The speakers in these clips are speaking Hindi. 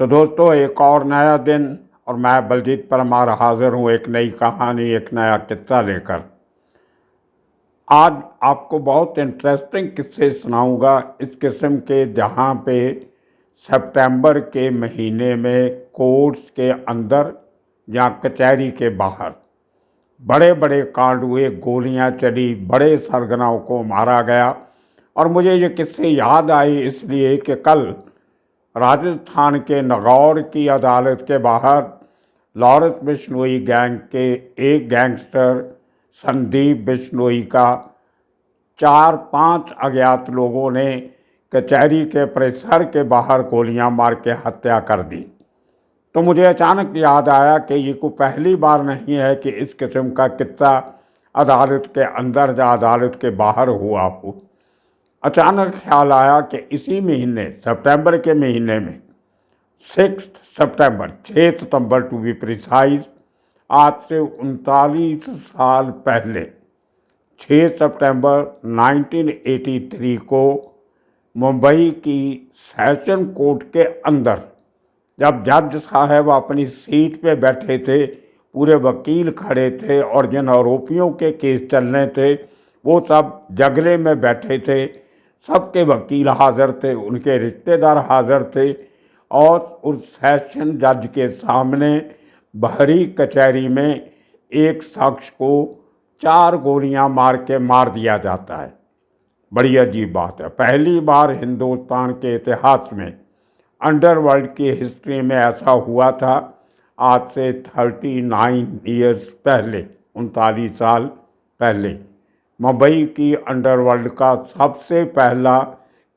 तो दोस्तों, एक और नया दिन और मैं बलजीत परमार हाजिर हूँ एक नई कहानी, एक नया किस्सा लेकर। आज आपको बहुत इंटरेस्टिंग किस्से सुनाऊंगा इस किस्म के, जहाँ पे सितंबर के महीने में कोर्ट्स के अंदर या कचहरी के बाहर बड़े बड़े कांड हुए, गोलियां चली, बड़े सरगनाओं को मारा गया। और मुझे ये किस्से याद आए इसलिए कि कल राजस्थान के नागौर की अदालत के बाहर लॉरेंस बिश्नोई गैंग के एक गैंगस्टर संदीप बिश्नोई का 4-5 अज्ञात लोगों ने कचहरी के परिसर के बाहर गोलियां मार के हत्या कर दी। तो मुझे अचानक याद आया कि ये कोई पहली बार नहीं है कि इस किस्म का किस्सा अदालत के अंदर या अदालत के बाहर हुआ हो। अचानक ख्याल आया कि इसी महीने, सितंबर के महीने में 6 सितंबर टू बी प्रिसाइज, आज से 39 साल पहले 6 सितंबर 1983 को मुंबई की सेशन कोर्ट के अंदर जब जज साहब अपनी सीट पे बैठे थे, पूरे वकील खड़े थे और जिन आरोपियों के केस चलने थे वो सब जगले में बैठे थे, सबके वकील हाजिर थे, उनके रिश्तेदार हाजिर थे। और उस सेशन जज के सामने बाहरी कचहरी में एक शख्स को 4 गोलियां मार के मार दिया जाता है। बड़ी अजीब बात है, पहली बार हिंदुस्तान के इतिहास में, अंडरवर्ल्ड की हिस्ट्री में ऐसा हुआ था। आज से 39 ईयर्स पहले, 39 साल पहले, मुंबई की अंडरवर्ल्ड का सबसे पहला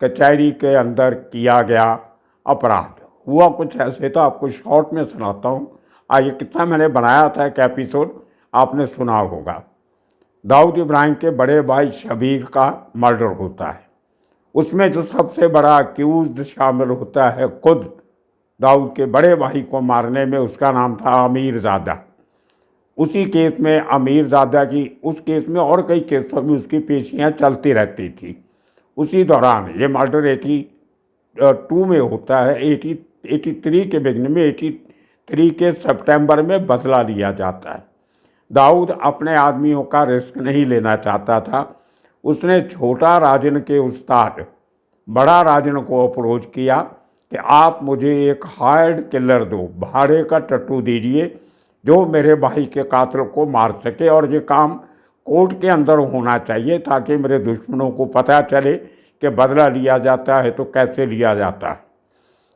कचहरी के अंदर किया गया अपराध हुआ कुछ ऐसे था। आपको शॉर्ट में सुनाता हूँ। ये कितना मैंने बनाया था एक एपिसोड, आपने सुना होगा। दाऊद इब्राहिम के बड़े भाई शबीर का मर्डर होता है। उसमें जो सबसे बड़ा अक्यूज्ड शामिल होता है, खुद दाऊद के बड़े भाई को मारने में, उसका नाम था अमीर ज़ादा। उसी केस में अमीर ज़ादा की, उस केस में और कई केसों में उसकी पेशियाँ चलती रहती थी। उसी दौरान ये मर्डर 82 में होता है। 83 के बिगनिंग में, 83 के सितंबर में बदला लिया जाता है। दाऊद अपने आदमियों का रिस्क नहीं लेना चाहता था। उसने छोटा राजन के उस्ताद बड़ा राजन को अप्रोच किया कि आप मुझे एक हायर्ड किलर दो, भाड़े का टट्टू दीजिए जो मेरे भाई के कातिल को मार सके, और ये काम कोर्ट के अंदर होना चाहिए ताकि मेरे दुश्मनों को पता चले कि बदला लिया जाता है तो कैसे लिया जाता है।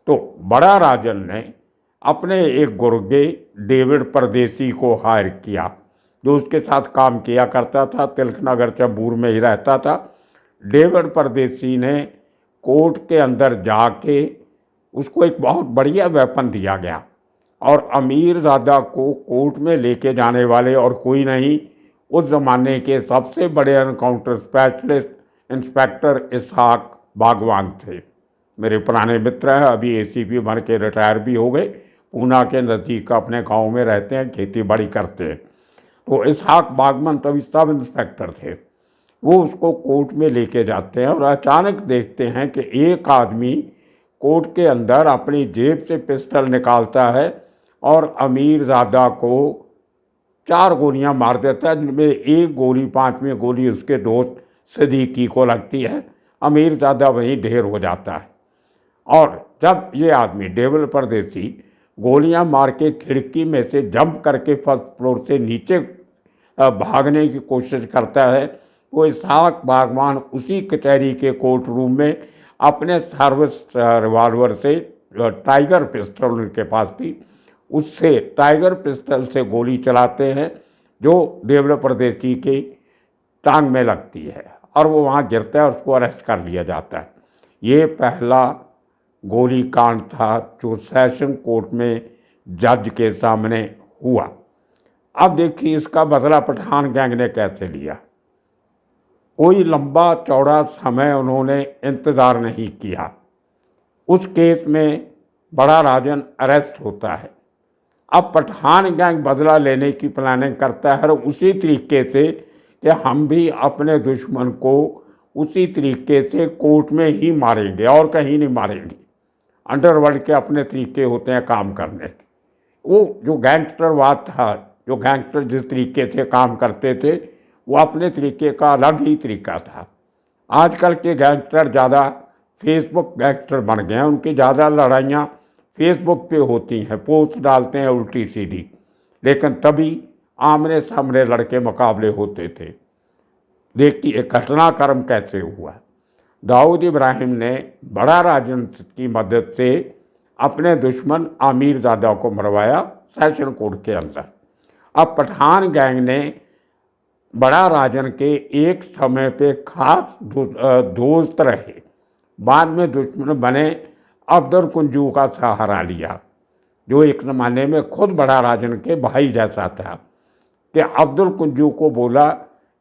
तो बड़ा राजन ने अपने एक गुर्गे डेविड परदेसी को हायर किया, जो उसके साथ काम किया करता था, तिलक नगर चंबूर में ही रहता था। डेविड परदेसी ने कोर्ट के अंदर जाके उसको एक बहुत बढ़िया वेपन दिया गया, और अमीर ज़ादा को कोर्ट में लेके जाने वाले और कोई नहीं, उस ज़माने के सबसे बड़े एनकाउंटर स्पेशलिस्ट इंस्पेक्टर इसहाक बागवान थे। मेरे पुराने मित्र हैं, अभी एसीपी बन के रिटायर भी हो गए, पूना के नज़दीक अपने गांव में रहते हैं, खेती बाड़ी करते हैं। तो इसहाक बागवान तभी सब इंस्पेक्टर थे। वो उसको कोर्ट में लेके जाते हैं और अचानक देखते हैं कि एक आदमी कोर्ट के अंदर अपनी जेब से पिस्टल निकालता है और अमीर ज़ादा को 4 गोलियां मार देता है, जिनमें एक गोली, 5वीं गोली उसके दोस्त सिद्दीकी को लगती है। अमीर ज़ादा वहीं ढेर हो जाता है। और जब ये आदमी डेविड परदेसी गोलियां मार के खिड़की में से जंप करके फर्स्ट फ्लोर से नीचे भागने की कोशिश करता है, वो इसहाक बागवान उसी कचहरी के कोर्ट रूम में अपने सर्विस रिवाल्वर से, टाइगर पिस्टल उनके पास थी, उससे टाइगर पिस्टल से गोली चलाते हैं जो डेविड परदेसी के टांग में लगती है और वो वहाँ गिरता है और उसको अरेस्ट कर लिया जाता है। ये पहला गोली कांड था जो सेशन कोर्ट में जज के सामने हुआ। अब देखिए इसका बदला पठान गैंग ने कैसे लिया। कोई लंबा चौड़ा समय उन्होंने इंतज़ार नहीं किया। उस केस में बड़ा राजन अरेस्ट होता है। अब पठान गैंग बदला लेने की प्लानिंग करता है, उसी तरीके से कि हम भी अपने दुश्मन को उसी तरीके से कोर्ट में ही मारेंगे और कहीं नहीं मारेंगे। अंडरवर्ल्ड के अपने तरीके होते हैं काम करने के। वो जो गैंगस्टरवाद था, जो गैंगस्टर जिस तरीके से काम करते थे, वो अपने तरीके का अलग ही तरीका था। आजकल के गैंगस्टर ज़्यादा फेसबुक गैंगस्टर बन गए हैं, उनकी ज़्यादा लड़ाइयाँ फेसबुक पे होती हैं, पोस्ट डालते हैं उल्टी सीधी, लेकिन तभी आमने सामने लड़के मुकाबले होते थे। देखिए घटनाक्रम कैसे हुआ। दाऊद इब्राहिम ने बड़ा राजन की मदद से अपने दुश्मन आमिर ज़ादा को मरवाया सेशन कोर्ट के अंदर। अब पठान गैंग ने बड़ा राजन के एक समय पे खास दोस्त रहे, बाद में दुश्मन बने, अब्दुल कुंजू का सहारा लिया, जो एक ज़माने में खुद बड़ा राजन के भाई जैसा था, कि अब्दुल कुंजू को बोला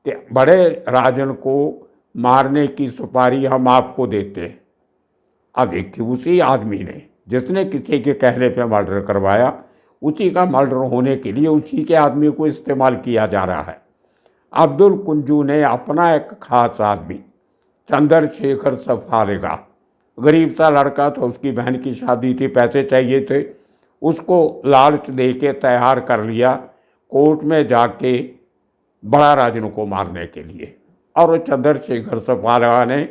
कि बड़े राजन को मारने की सुपारी हम आपको देते हैं। अब देखिए उसी आदमी ने जिसने किसी के कहने पे मर्डर करवाया, उसी का मर्डर होने के लिए उसी के आदमी को इस्तेमाल किया जा रहा है। अब्दुल कुंजू ने अपना एक खास आदमी चंद्रशेखर सफालेगा, गरीब सा लड़का था, उसकी बहन की शादी थी, पैसे चाहिए थे, उसको लालच दे के तैयार कर लिया कोर्ट में जाके बड़ा राजन को मारने के लिए। और चंद्रशेखर सफालेगा ने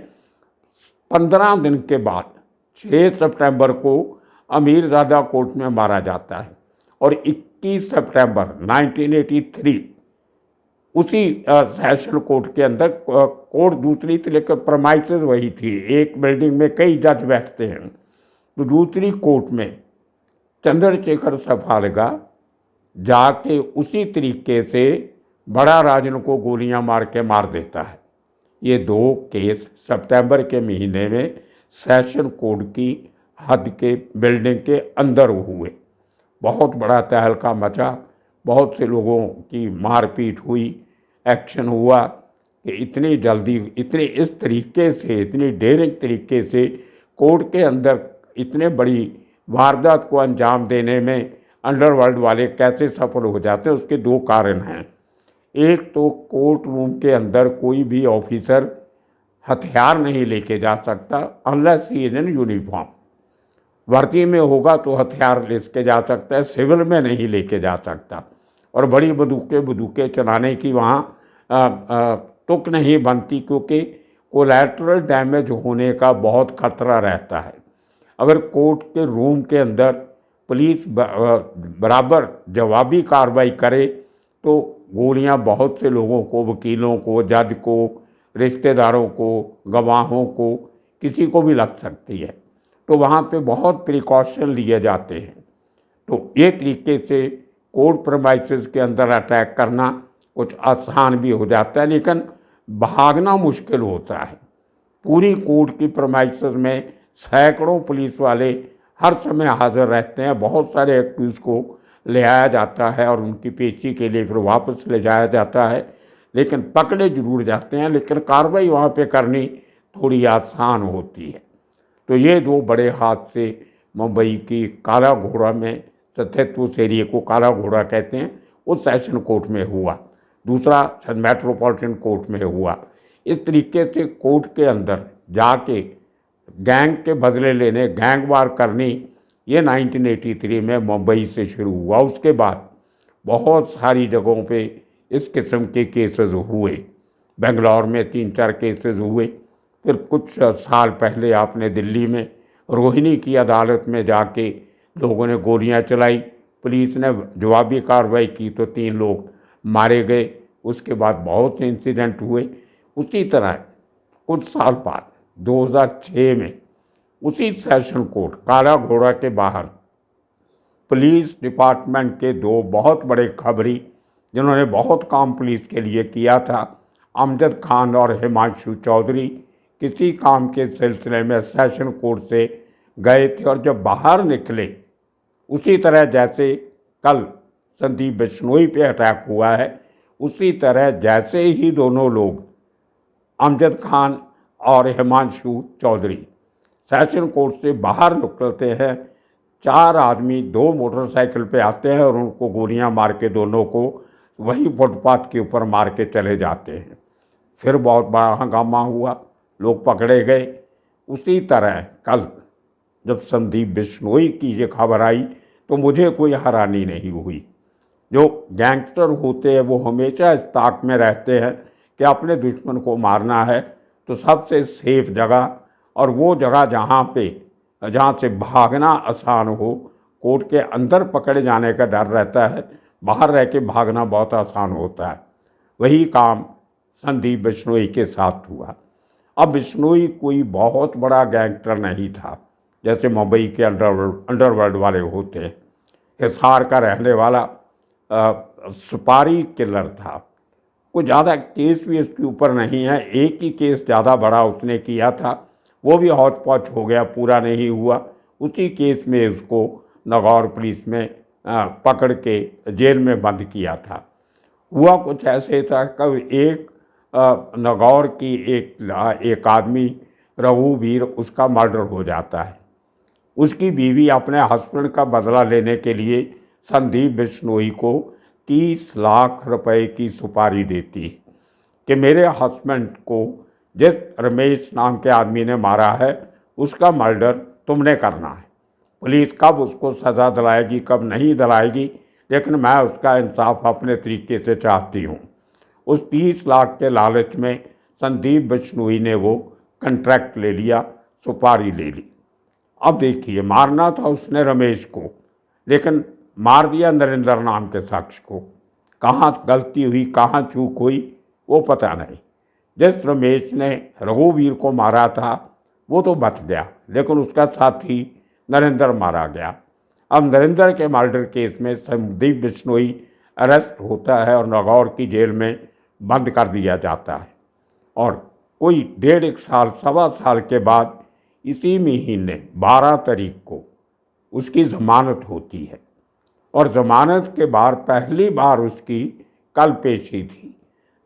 15 दिन के बाद 6 सितंबर को अमीरजादा कोर्ट में मारा जाता है, और 21 सितंबर 1983 उसी सेशन कोर्ट के अंदर, कोर्ट दूसरी थी लेकिन प्रमाइसेस वही थी, एक बिल्डिंग में कई जज बैठते हैं, तो दूसरी कोर्ट में चंद्रशेखर सफालेगा जाके उसी तरीके से बड़ा राजन को गोलियां मार के मार देता है। ये 2 केस सितंबर के महीने में सेशन कोर्ट की हद के बिल्डिंग के अंदर हुए। बहुत बड़ा तहलका मचा, बहुत से लोगों की मारपीट हुई, एक्शन हुआ कि इतनी जल्दी, इतने इस तरीके से, इतनी डेयरिंग तरीके से कोर्ट के अंदर इतने बड़ी वारदात को अंजाम देने में अंडरवर्ल्ड वाले कैसे सफल हो जाते हैं, उसके 2 कारण हैं। एक तो कोर्ट रूम के अंदर कोई भी ऑफिसर हथियार नहीं लेके जा सकता unless he is in uniform. वर्दी में होगा तो हथियार लेके जा सकता है, सिविल में नहीं लेके जा सकता। और बड़ी बंदूकें चलाने की वहाँ तुक नहीं बनती, क्योंकि कोलैटरल डैमेज होने का बहुत खतरा रहता है। अगर कोर्ट के रूम के अंदर पुलिस बराबर जवाबी कार्रवाई करे तो गोलियां बहुत से लोगों को, वकीलों को, जज को, रिश्तेदारों को, गवाहों को, किसी को भी लग सकती है। तो वहाँ पे बहुत प्रिकॉशन लिए जाते हैं। तो ये तरीके से कोर्ट प्रेमाइसेस के अंदर अटैक करना कुछ आसान भी हो जाता है, लेकिन भागना मुश्किल होता है। पूरी कोर्ट की प्रेमाइसेस में सैकड़ों पुलिस वाले हर समय हाजिर रहते हैं, बहुत सारे एक्यूज को ले आया जाता है और उनकी पेशी के लिए फिर वापस ले जाया जाता है, लेकिन पकड़े जरूर जाते हैं, लेकिन कार्रवाई वहाँ पे करनी थोड़ी आसान होती है। तो ये 2 बड़े हादसे मुंबई की काला घोड़ा में स्थित, उस एरिए को काला घोड़ा कहते हैं, उस सेशन कोर्ट में हुआ, दूसरा मेट्रोपॉलिटन कोर्ट में हुआ। इस तरीके से कोर्ट के अंदर जाके गैंग के बदले लेने, गैंग वार करनी, ये 1983 में मुंबई से शुरू हुआ। उसके बाद बहुत सारी जगहों पे इस किस्म के केसेस हुए। बेंगलोर में 3-4 केसेस हुए, फिर कुछ साल पहले आपने दिल्ली में रोहिणी की अदालत में जाके लोगों ने गोलियां चलाई, पुलिस ने जवाबी कार्रवाई की तो 3 लोग मारे गए। उसके बाद बहुत से इंसिडेंट हुए। उसी तरह कुछ साल बाद 2006 में उसी सेशन कोर्ट काला घोड़ा के बाहर पुलिस डिपार्टमेंट के 2 बहुत बड़े खबरी, जिन्होंने बहुत काम पुलिस के लिए किया था, अमजद खान और हिमांशु चौधरी, किसी काम के सिलसिले में सेशन कोर्ट से गए थे, और जब बाहर निकले उसी तरह जैसे कल संदीप बिश्नोई पे अटैक हुआ है, उसी तरह जैसे ही दोनों लोग अमजद खान और हिमांशु चौधरी सेशन कोर्ट से बाहर निकलते हैं, 4 आदमी 2 मोटरसाइकिल पे आते हैं और उनको गोलियां मार के दोनों को वही फुटपाथ के ऊपर मार के चले जाते हैं। फिर बहुत बड़ा हंगामा हुआ, लोग पकड़े गए। उसी तरह कल जब संदीप बिश्नोई की ये खबर आई तो मुझे कोई हैरानी नहीं हुई। जो गैंगस्टर होते हैं वो हमेशा इस ताक में रहते हैं कि अपने दुश्मन को मारना है तो सबसे सेफ जगह, और वो जगह जहाँ से भागना आसान हो, कोर्ट के अंदर पकड़े जाने का डर रहता है, बाहर रह के भागना बहुत आसान होता है। वही काम संदीप बिश्नोई के साथ हुआ। अब बिश्नोई कोई बहुत बड़ा गैंगस्टर नहीं था जैसे मुंबई के अंडरवर्ल्ड वाले होते हैं। हिसार का रहने वाला सुपारी किलर था। कोई ज़्यादा केस भी इसके ऊपर नहीं है, एक ही केस ज़्यादा बड़ा उसने किया था, वो भी हौच पौच हो गया, पूरा नहीं हुआ। उसी केस में इसको नागौर पुलिस में पकड़ के जेल में बंद किया था। हुआ कुछ ऐसे था, कब एक नागौर की एक आदमी रघुवीर, उसका मर्डर हो जाता है। उसकी बीवी अपने हस्बैंड का बदला लेने के लिए संदीप बिश्नोई को 30 लाख रुपए की सुपारी देती है कि मेरे हस्बैंड को जिस रमेश नाम के आदमी ने मारा है उसका मर्डर तुमने करना है। पुलिस कब उसको सज़ा दिलाएगी कब नहीं दिलाएगी, लेकिन मैं उसका इंसाफ अपने तरीके से चाहती हूँ। उस 30 लाख के लालच में संदीप बिश्नोई ने वो कॉन्ट्रैक्ट ले लिया, सुपारी ले ली। अब देखिए, मारना था उसने रमेश को, लेकिन मार दिया नरेंद्र नाम के शख्स को। कहाँ गलती हुई, कहाँ चूक हुई, वो पता नहीं। जिस रमेश ने रघुवीर को मारा था वो तो बच गया, लेकिन उसका साथी नरेंद्र मारा गया। अब नरेंद्र के मर्डर केस में संदीप बिश्नोई अरेस्ट होता है और नागौर की जेल में बंद कर दिया जाता है। और कोई 1.5 साल, 1.25 साल के बाद इसी महीने 12 तारीख को उसकी ज़मानत होती है। और ज़मानत के बाद पहली बार उसकी कल पेशी थी।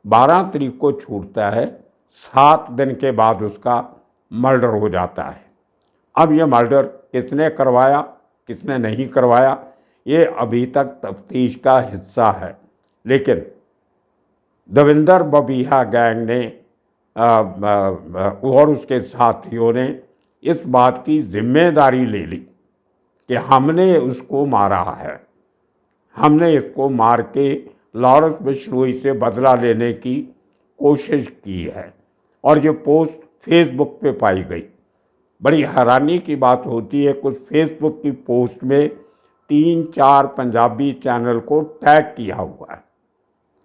12 तारीख को छूटता है, 7 दिन के बाद उसका मर्डर हो जाता है। अब यह मर्डर किसने करवाया किसने नहीं करवाया ये अभी तक तफ्तीश का हिस्सा है, लेकिन देवेंद्र बबिया गैंग ने और उसके साथियों ने इस बात की जिम्मेदारी ले ली कि हमने उसको मारा है, हमने इसको मार के लॉरेंस बिश्नोई से बदला लेने की कोशिश की है। और ये पोस्ट फेसबुक पे पाई गई। बड़ी हैरानी की बात होती है, कुछ फेसबुक की पोस्ट में 3-4 पंजाबी चैनल को टैग किया हुआ है,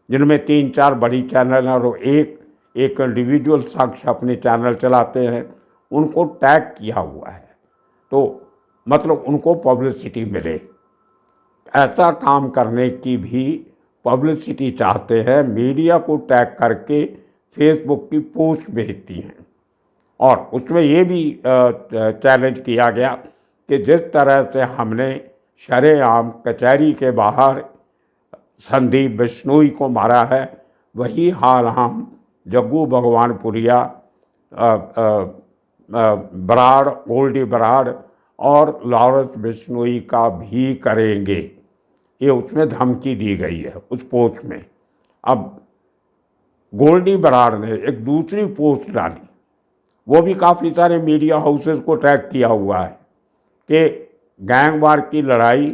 जिनमें 3-4 बड़ी चैनल हैं और एक इंडिविजुअल शख्स अपने चैनल चलाते हैं, उनको टैग किया हुआ है। तो मतलब उनको पब्लिसिटी मिले, ऐसा काम करने की भी पब्लिसिटी चाहते हैं, मीडिया को टैग करके फेसबुक की पोस्ट भेजती हैं। और उसमें ये भी चैलेंज किया गया कि जिस तरह से हमने शरेआम कचहरी के बाहर संदीप बिश्नोई को मारा है, वही हाल हम जग्गू भगवानपुरिया, बराड़, गोल्डी बराड़ और लॉरेंस बिश्नोई का भी करेंगे। ये उसमें धमकी दी गई है उस पोस्ट में। अब गोल्डी बराड़ ने एक दूसरी पोस्ट डाली, वो भी काफ़ी सारे मीडिया हाउसेस को टैग किया हुआ है कि गैंगवार की लड़ाई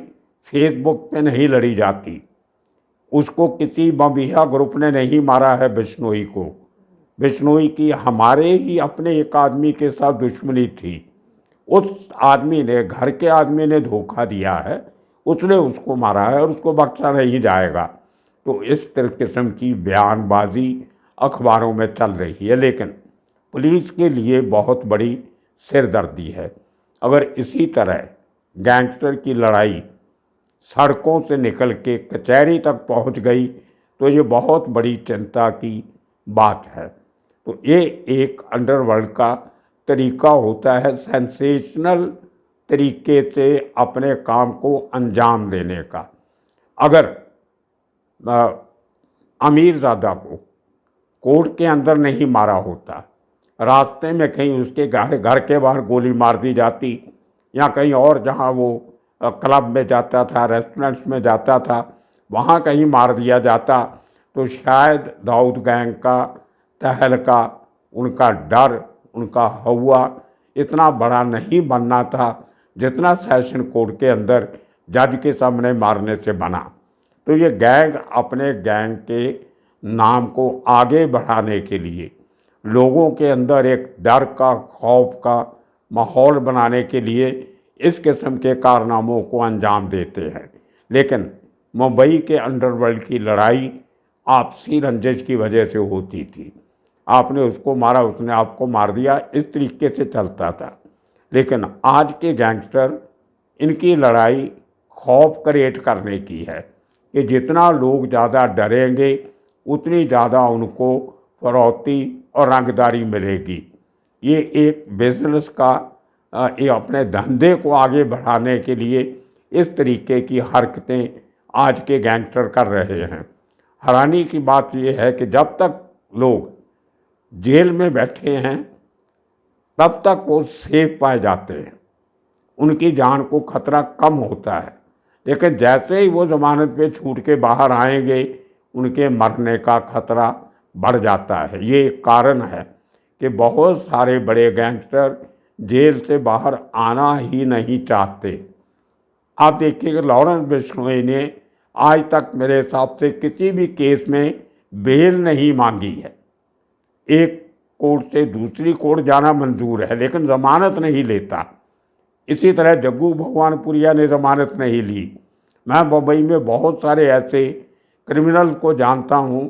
फेसबुक पे नहीं लड़ी जाती, उसको किसी बबिया ग्रुप ने नहीं मारा है बिश्नोई को। बिश्नोई की हमारे ही अपने एक आदमी के साथ दुश्मनी थी, उस आदमी ने, घर के आदमी ने धोखा दिया है, उसने उसको मारा है और उसको बख्शा नहीं जाएगा। तो इस तरह किस्म की बयानबाजी अखबारों में चल रही है, लेकिन पुलिस के लिए बहुत बड़ी सिरदर्दी है। अगर इसी तरह गैंगस्टर की लड़ाई सड़कों से निकल के कचहरी तक पहुंच गई तो ये बहुत बड़ी चिंता की बात है। तो ये एक अंडरवर्ल्ड का तरीका होता है सेंसेशनल तरीके से अपने काम को अंजाम देने का। अगर अमीरज़ादा को कोर्ट के अंदर नहीं मारा होता, रास्ते में कहीं उसके घर के बाहर गोली मार दी जाती, या कहीं और जहां वो क्लब में जाता था, रेस्टोरेंट्स में जाता था, वहां कहीं मार दिया जाता, तो शायद दाऊद गैंग का तहलका, उनका डर, उनका हवा इतना बड़ा नहीं बनना था जितना सेशन कोर्ट के अंदर जज के सामने मारने से बना। तो ये गैंग अपने गैंग के नाम को आगे बढ़ाने के लिए लोगों के अंदर एक डर का, खौफ का माहौल बनाने के लिए इस किस्म के कारनामों को अंजाम देते हैं। लेकिन मुंबई के अंडरवर्ल्ड की लड़ाई आपसी रंजिश की वजह से होती थी। आपने उसको मारा, उसने आपको मार दिया, इस तरीके से चलता था। लेकिन आज के गैंगस्टर, इनकी लड़ाई खौफ क्रिएट करने की है कि जितना लोग ज़्यादा डरेंगे उतनी ज़्यादा उनको फरौती और रंगदारी मिलेगी। ये एक बिजनेस का, ये अपने धंधे को आगे बढ़ाने के लिए इस तरीके की हरकतें आज के गैंगस्टर कर रहे हैं। हैरानी की बात यह है कि जब तक लोग जेल में बैठे हैं तब तक वो सेफ पाए जाते हैं, उनकी जान को खतरा कम होता है। लेकिन जैसे ही वो ज़मानत पे छूट के बाहर आएंगे उनके मरने का खतरा बढ़ जाता है। ये एक कारण है कि बहुत सारे बड़े गैंगस्टर जेल से बाहर आना ही नहीं चाहते। आप देखिए, लॉरेंस बिश्नोई ने आज तक मेरे हिसाब से किसी भी केस में बेल नहीं मांगी है। एक कोर्ट से दूसरी कोर्ट जाना मंजूर है लेकिन ज़मानत नहीं लेता। इसी तरह जग्गू भगवानपुरिया ने ज़मानत नहीं ली। मैं मुंबई में बहुत सारे ऐसे क्रिमिनल को जानता हूँ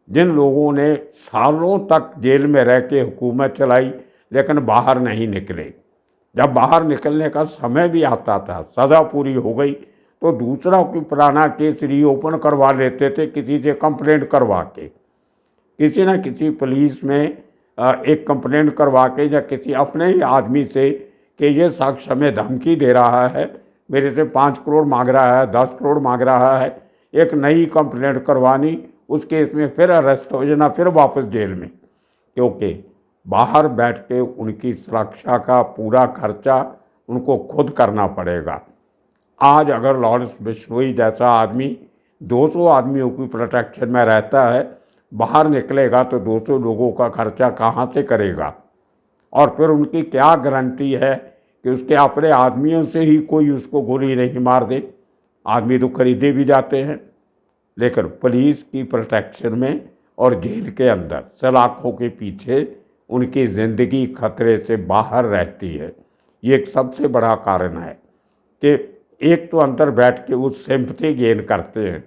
जिन लोगों ने सालों तक जेल में रह के हुकूमत चलाई लेकिन बाहर नहीं निकले। जब बाहर निकलने का समय भी आता था, सज़ा पूरी हो गई, तो दूसरा कोई पुराना केस रीओपन करवा लेते थे, किसी से कंप्लेंट करवा के, किसी न किसी पुलिस में एक कंप्लेंट करवा के या किसी अपने ही आदमी से कि ये शख्स हमें धमकी दे रहा है, मेरे से 5 करोड़ मांग रहा है, 10 करोड़ मांग रहा है, एक नई कंप्लेंट करवानी, उस केस में फिर अरेस्ट हो जाना, फिर वापस जेल में। क्योंकि बाहर बैठ के उनकी सुरक्षा का पूरा खर्चा उनको खुद करना पड़ेगा। आज अगर लॉरेंस बिश्नोई जैसा आदमी 200 आदमियों की प्रोटेक्शन में रहता है, बाहर निकलेगा तो 200 लोगों का खर्चा कहाँ से करेगा? और फिर उनकी क्या गारंटी है कि उसके अपने आदमियों से ही कोई उसको गोली नहीं मार दे? आदमी तो खरीदे भी जाते हैं। लेकिन पुलिस की प्रोटेक्शन में और जेल के अंदर सलाखों के पीछे उनकी ज़िंदगी खतरे से बाहर रहती है। ये एक सबसे बड़ा कारण है कि एक तो अंदर बैठ के वो सिंपैथी गेन करते हैं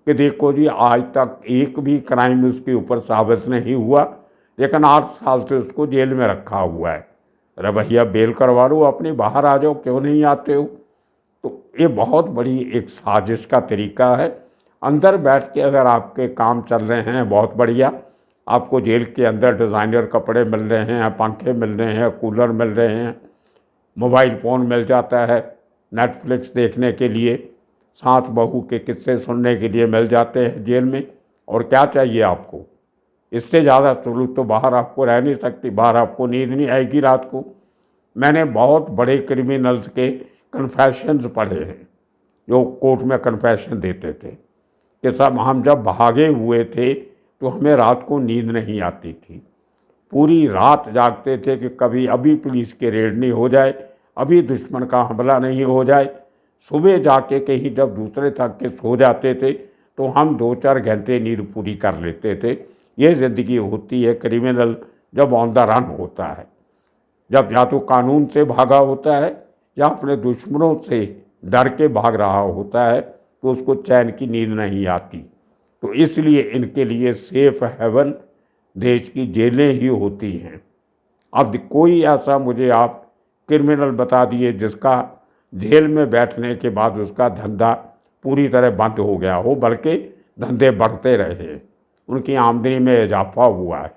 कि देखो जी, आज तक एक भी क्राइम उसके ऊपर साबित नहीं हुआ लेकिन 8 साल से उसको जेल में रखा हुआ है। अरे भैया, बेल करवा लो अपनी, बाहर आ जाओ, क्यों नहीं आते हो? तो ये बहुत बड़ी एक साजिश का तरीका है। अंदर बैठ के अगर आपके काम चल रहे हैं, बहुत बढ़िया, आपको जेल के अंदर डिज़ाइनर कपड़े मिल रहे हैं, पंखे मिल रहे हैं, कूलर मिल रहे हैं, मोबाइल फ़ोन मिल जाता है, नेटफ्लिक्स देखने के लिए, सास बहू के किस्से सुनने के लिए मिल जाते हैं जेल में। और क्या चाहिए आपको? इससे ज़्यादा सुलूक तो बाहर आपको रह नहीं सकती, बाहर आपको नींद नहीं आएगी रात को। मैंने बहुत बड़े क्रिमिनल्स के कन्फेशंस पढ़े हैं जो कोर्ट में कन्फेशन देते थे कि साहब, हम जब भागे हुए थे तो हमें रात को नींद नहीं आती थी, पूरी रात जागते थे कि कभी अभी पुलिस के रेड नहीं हो जाए, अभी दुश्मन का हमला नहीं हो जाए। सुबह जाके कहीं जब दूसरे थक के सो जाते थे तो हम 2-4 घंटे नींद पूरी कर लेते थे। ये ज़िंदगी होती है क्रिमिनल जब ऑन द रन होता है, जब या तो कानून से भागा होता है या अपने दुश्मनों से डर के भाग रहा होता है, तो उसको चैन की नींद नहीं आती। तो इसलिए इनके लिए सेफ हेवन देश की जेलें ही होती हैं। अब कोई ऐसा मुझे आप क्रिमिनल बता दिए जिसका जेल में बैठने के बाद उसका धंधा पूरी तरह बंद हो गया हो, बल्कि धंधे बढ़ते रहे, उनकी आमदनी में इजाफा हुआ है।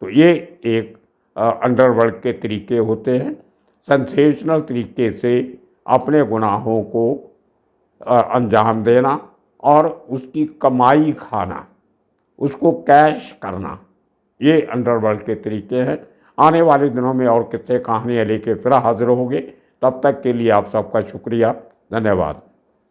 तो ये एक अंडरवर्ल्ड के तरीके होते हैं, सेंसेशनल तरीके से अपने गुनाहों को अंजाम देना और उसकी कमाई खाना, उसको कैश करना, ये अंडरवर्ल्ड के तरीके हैं। आने वाले दिनों में और किस्से कहानियाँ लेके फिर हाजिर होंगे। तब तक के लिए आप सबका शुक्रिया, धन्यवाद।